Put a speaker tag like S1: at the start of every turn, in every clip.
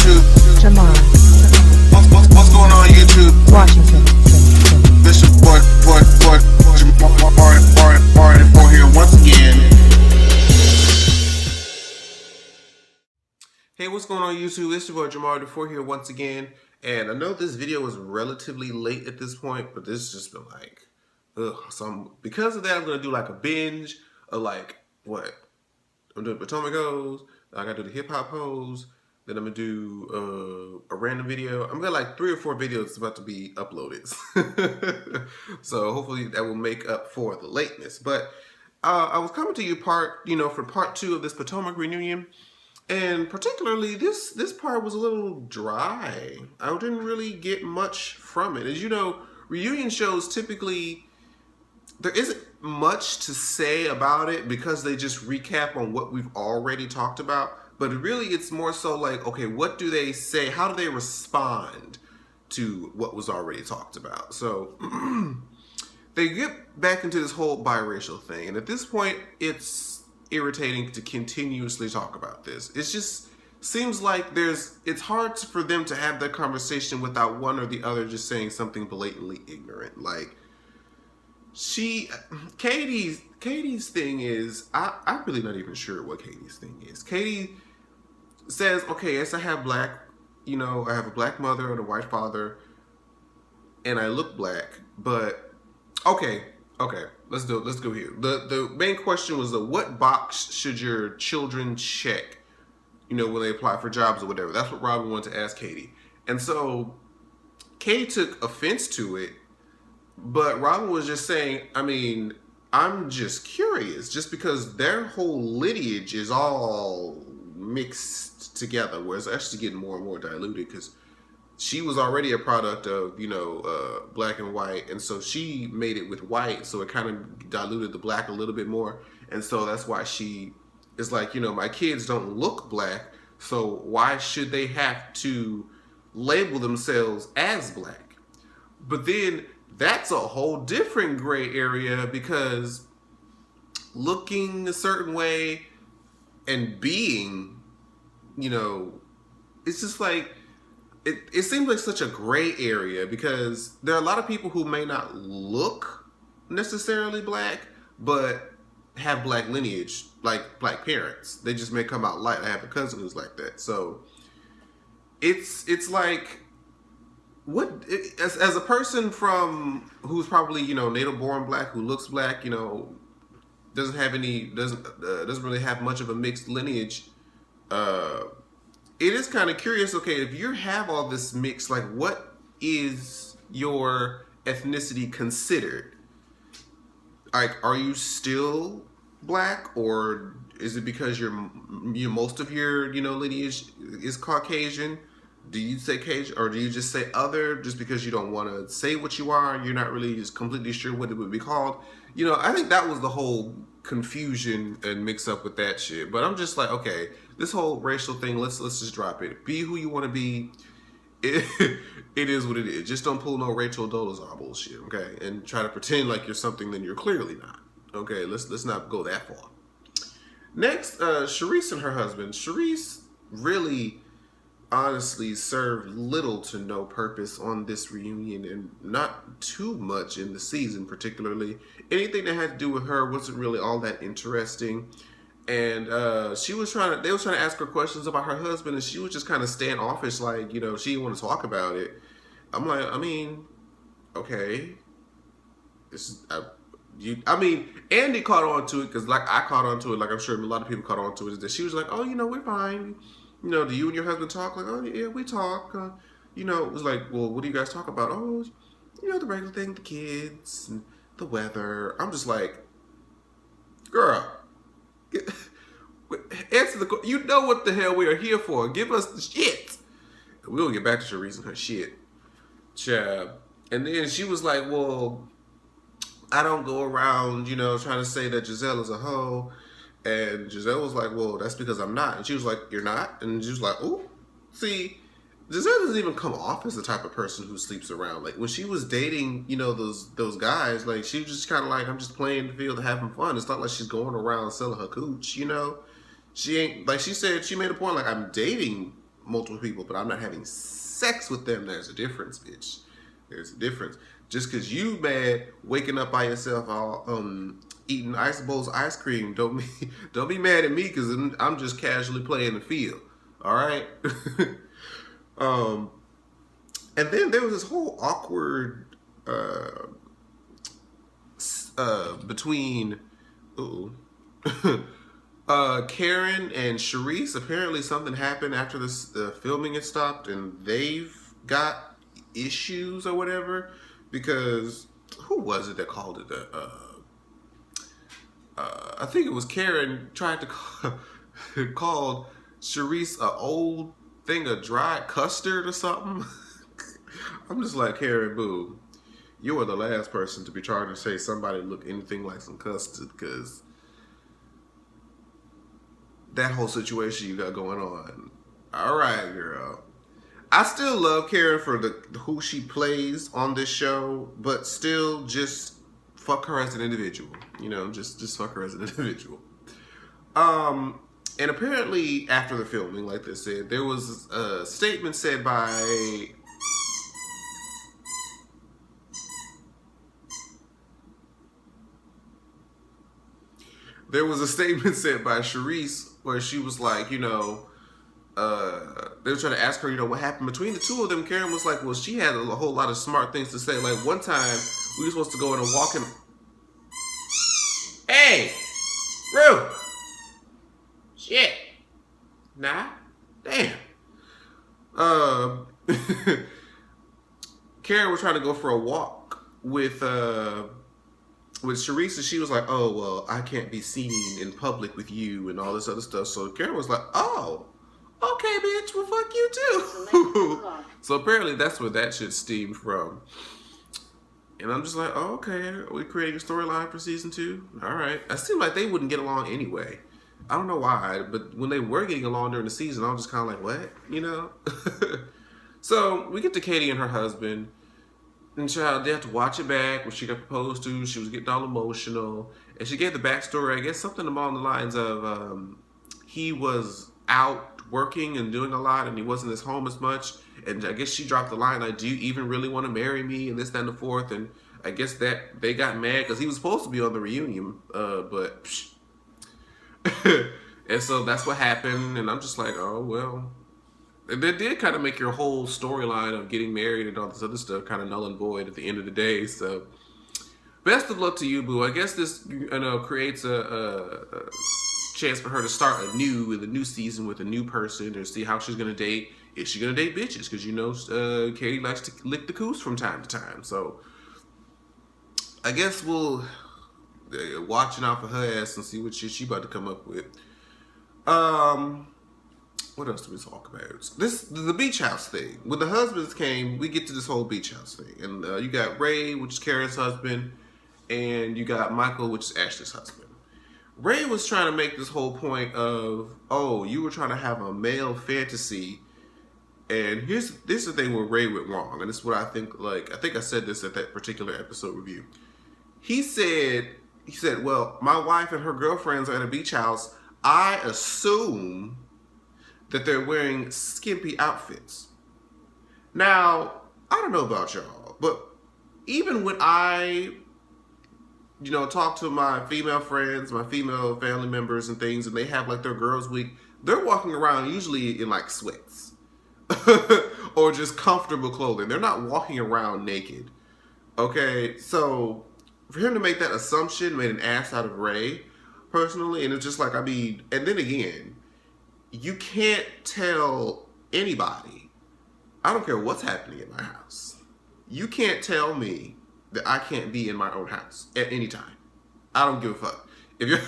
S1: YouTube?
S2: Jamar.
S1: What's going on YouTube?
S2: Washington.
S1: This is boy Jamar here once again.
S3: Hey, what's going on YouTube? This is your boy Jamar DeFore here once again. And I know this video is relatively late at this point, but this has just been like, ugh. Because of that, I'm going to do like a binge of like, what? I'm doing Potomac hoes, I got to do the hip hop hoes, then I'm going to do a random video. I'm going to like 3 or 4 videos about to be uploaded. So hopefully that will make up for the lateness. But I was coming to you for part 2 of this Potomac reunion. And particularly, this part was a little dry. I didn't really get much from it. As you know, reunion shows typically, there isn't much to say about it because they just recap on what we've already talked about. But really, it's more so like, okay, what do they say? How do they respond to what was already talked about? So they get back into this whole biracial thing. And at this point, it's irritating to continuously talk about this. It just seems like it's hard for them to have that conversation without one or the other just saying something blatantly ignorant. Like Katie's thing is, I'm really not even sure what Katie's thing is. Katie says, okay, yes, I have I have a black mother and a white father, and I look black, but okay, let's go here. The main question was what box should your children check, when they apply for jobs or whatever. That's what Robin wanted to ask Katie. And so Katie took offense to it, but Robin was just saying, I'm just curious, just because their whole lineage is all mixed together, where it's actually getting more and more diluted because she was already a product of, black and white. And so she made it with white. So it kind of diluted the black a little bit more. And so that's why she is like, my kids don't look black. So why should they have to label themselves as black? But then that's a whole different gray area, because looking a certain way and being, it's just like, it seems like such a gray area, because there are a lot of people who may not look necessarily black, but have black lineage, like black parents. They just may come out light. I have a cousin who's like that. So it's like, as a person who's probably, native born black, who looks black, doesn't really have much of a mixed lineage, it is kind of curious, okay, if you have all this mix, like, what is your ethnicity considered? Like, are you still black, or is it because most of your, lineage is Caucasian? Do you say Cajun, or do you just say other, just because you don't want to say what you are? You're not really just completely sure what it would be called. I think that was the whole confusion and mix up with that shit. But I'm just like, okay, this whole racial thing, let's just drop it. Be who you want to be. It is what it is. Just don't pull no Rachel Dolezal bullshit, okay? And try to pretend like you're something that you're clearly not. Okay, let's not go that far. Next, Charisse and her husband. Charisse really, honestly, served little to no purpose on this reunion, and not too much in the season particularly. Anything that had to do with her wasn't really all that interesting. And they was trying to ask her questions about her husband, and she was just kind of standoffish, like, she didn't want to talk about it. I'm like, okay. Andy caught on to it, because like I caught on to it, like I'm sure a lot of people caught on to it, is that she was like, oh, we're fine. Do you and your husband talk? Like, oh, yeah, we talk. It was like, well, what do you guys talk about? Oh, the regular thing, the kids, and the weather. I'm just like, girl, answer the, you know what the hell we are here for. Give us the shit. And we'll get back to Charisse and her shit. Child. And then she was like, well, I don't go around, trying to say that Giselle is a hoe. And Giselle was like, well, that's because I'm not. And she was like, you're not? And she was like, ooh. See, Giselle doesn't even come off as the type of person who sleeps around. Like, when she was dating, those guys, like, she was just kind of like, I'm just playing the field, having fun. It's not like she's going around selling her cooch, She ain't, like she said, she made a point, like, I'm dating multiple people, but I'm not having sex with them. There's a difference, bitch. There's a difference. Just because you mad waking up by yourself all eating ice bowls of ice cream, don't be mad at me because I'm just casually playing the field. All right. And then there was this whole awkward between Karen and Charisse. Apparently something happened after the filming had stopped and they've got issues or whatever, because who was it that called it I think it was Karen tried to call Charisse a old thing of dried custard or something. I'm just like, Karen, boo, you are the last person to be trying to say somebody look anything like some custard, because that whole situation you got going on. All right, girl. I still love Karen for who she plays on this show, but still just fuck her as an individual. You know, just fuck her as an individual. And apparently after the filming, like they said, there was a statement said by Charisse where she was like, you know, they were trying to ask her, you know, what happened between the two of them. Karen was like, well, she had a whole lot of smart things to say. Like one time we were supposed to go in and walk in. Hey, Rue. Shit. Nah. Damn. Karen was trying to go for a walk with Charisse, and she was like, oh, well, I can't be seen in public with you and all this other stuff. So Karen was like, oh, okay, bitch, well, fuck you too. So apparently that's where that shit steamed from. And I'm just like, oh, okay, are we creating a storyline for season 2? All right. It seemed like they wouldn't get along anyway. I don't know why, but when they were getting along during the season, I was just kind of like, what? You know? So we get to Katie and her husband. And child, they have to watch it back when she got proposed to. She was getting all emotional. And she gave the backstory, I guess something along the lines of he was out working and doing a lot and he wasn't at home as much. And I guess she dropped the line like, do you even really want to marry me? And this, that, and the fourth. And I guess that they got mad because he was supposed to be on the reunion. But and so that's what happened. And I'm just like, oh, well. And that did kind of make your whole storyline of getting married and all this other stuff kind of null and void at the end of the day. So, best of luck to you, boo. I guess this, you know, creates a chance for her to start anew in the new season with a new person and see how she's gonna date. Is she gonna date bitches? Because you know, Katie likes to lick the coos from time to time. So, I guess we'll watching out for her ass and see what shit she about to come up with. What else do we talk about? The beach house thing. When the husbands came, we get to this whole beach house thing. And you got Ray, which is Karen's husband, and you got Michael, which is Ashley's husband. Ray was trying to make this whole point of, oh, you were trying to have a male fantasy. And this is the thing where Ray went wrong. And this is what I think, like, I think I said this at that particular episode review. He said, well, my wife and her girlfriends are at a beach house. I assume that they're wearing skimpy outfits. Now, I don't know about y'all, but even when I, you know, talk to my female friends, my female family members and things, and they have like their girls' week, they're walking around usually in like sweats or just comfortable clothing. They're not walking around naked. Okay, so for him to make that assumption made an ass out of Ray, personally, and it's just like, I mean, and then again, you can't tell anybody, I don't care what's happening in my house, you can't tell me that I can't be in my own house at any time. I don't give a fuck. If you're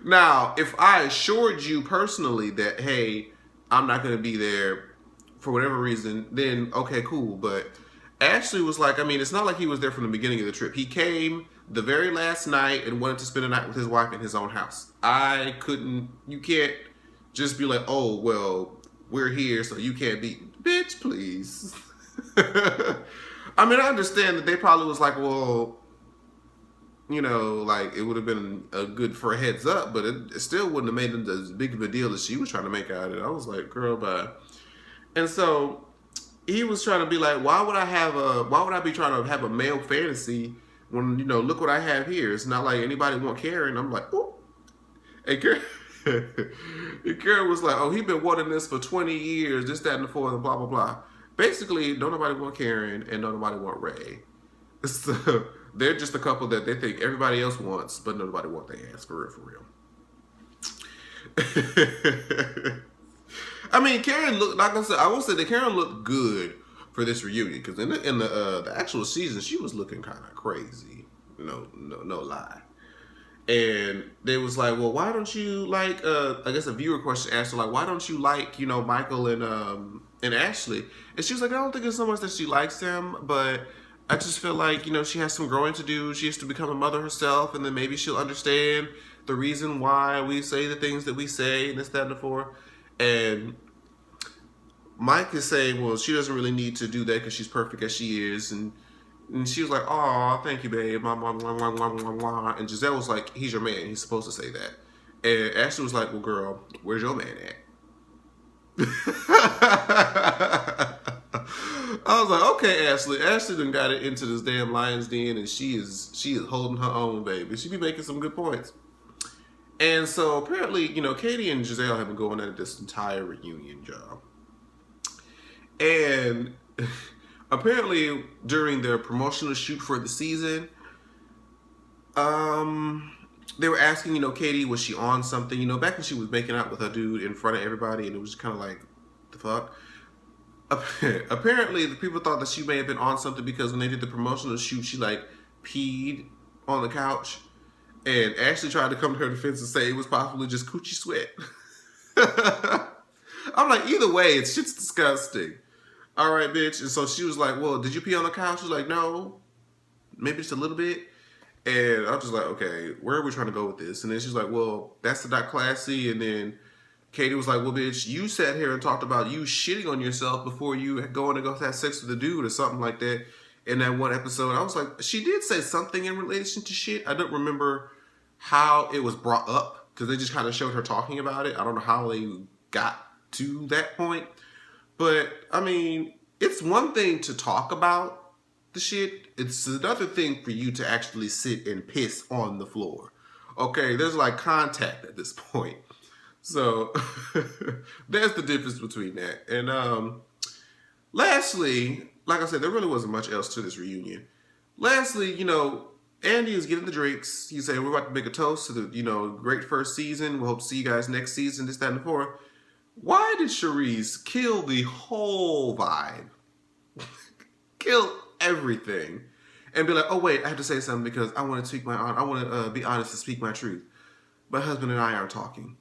S3: now, if I assured you personally that, hey, I'm not going to be there for whatever reason, then okay, cool. But Ashley was like, I mean, it's not like he was there from the beginning of the trip. He came the very last night and wanted to spend a night with his wife in his own house. You can't just be like, oh, well, we're here, so you can't be. Bitch, please. I mean, I understand that they probably was like, well, you know, like it would have been a good for a heads up, but it still wouldn't have made it as big of a deal as she was trying to make out of it. I was like, girl, bye. And so he was trying to be like, why would I be trying to have a male fantasy when, you know, look what I have here. It's not like anybody want Karen. I'm like, oh. And Karen, and Karen was like, oh, he been wanting this for 20 years, this, that, and the fourth, and blah, blah, blah. Basically, don't nobody want Karen and don't nobody want Ray. So they're just a couple that they think everybody else wants, but nobody want their ass, for real, for real. I mean, Karen looked, like I said, I will say that Karen looked good for this reunion, because in the actual season, she was looking kind of crazy. No lie. And they was like, well, why don't you like, I guess a viewer question asked her, like, why don't you like, you know, Michael and Ashley? And she was like, I don't think it's so much that she likes them, but I just feel like, you know, she has some growing to do. She has to become a mother herself, and then maybe she'll understand the reason why we say the things that we say, and this, that, and the fourth. And Mike is saying, well, she doesn't really need to do that because she's perfect as she is. And she was like, oh, thank you, babe. And Giselle was like, he's your man. He's supposed to say that. And Ashley was like, well, girl, where's your man at? I was like, okay, Ashley. Ashley done got it into this damn lion's den, and she is holding her own, baby. She be making some good points. And so apparently, you know, Katie and Giselle have been going at this entire reunion job. And apparently during their promotional shoot for the season, they were asking, you know, Katie, was she on something? You know, back when she was making out with her dude in front of everybody, and it was kind of like, the fuck? Apparently, the people thought that she may have been on something because when they did the promotional shoot, she like peed on the couch. And Ashley tried to come to her defense and say it was possibly just coochie sweat. I'm like, either way, it's shit's disgusting. All right, bitch. And so she was like, well, did you pee on the couch? She was like, no, maybe just a little bit. And I was just like, okay, where are we trying to go with this? And then she's like, well, that's not classy. And then Katie was like, well, bitch, you sat here and talked about you shitting on yourself before you going to go have sex with a dude or something like that in that one episode. I was like, she did say something in relation to shit. I don't remember how it was brought up because they just kind of showed her talking about it. I don't know how they got to that point. But, I mean, it's one thing to talk about the shit. It's another thing for you to actually sit and piss on the floor. Okay, there's like contact at this point. So, there's the difference between that. And lastly, like I said, there really wasn't much else to this reunion. Lastly, you know, Andy is getting the drinks. He's saying, we're about to make a toast to the, you know, great first season. We hope to see you guys next season, this, that, and the fourth. Why did Charisse kill the whole vibe? Kill everything. And be like, oh, wait, I have to say something because I want to speak I want to be honest and speak my truth. My husband and I aren't talking.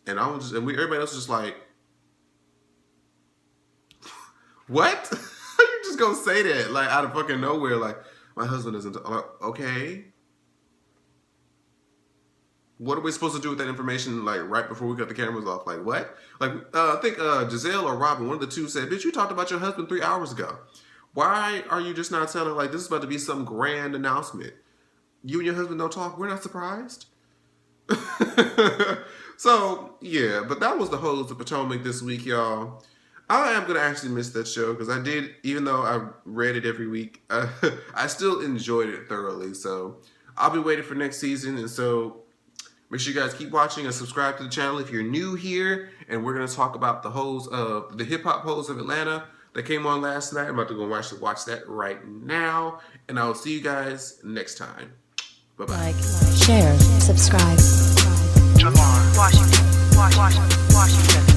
S3: And everybody else was just like, what? You just gonna say that like out of fucking nowhere? Like, my husband isn't. Okay. What are we supposed to do with that information? Like right before we cut the cameras off? Like what? Like I think Giselle or Robin, one of the two, said, "Bitch, you talked about your husband 3 hours ago. Why are you just not telling like this is about to be some grand announcement? You and your husband don't talk. We're not surprised." So yeah, but that was the Housewives of Potomac this week, y'all. I am gonna actually miss that show because I did, even though I read it every week, I still enjoyed it thoroughly. So I'll be waiting for next season, and so make sure you guys keep watching and subscribe to the channel if you're new here. And we're gonna talk about the hip hop hoes of Atlanta that came on last night. I'm about to go watch that right now, and I will see you guys next time. Bye bye.
S2: Like, share, subscribe.
S4: Washington.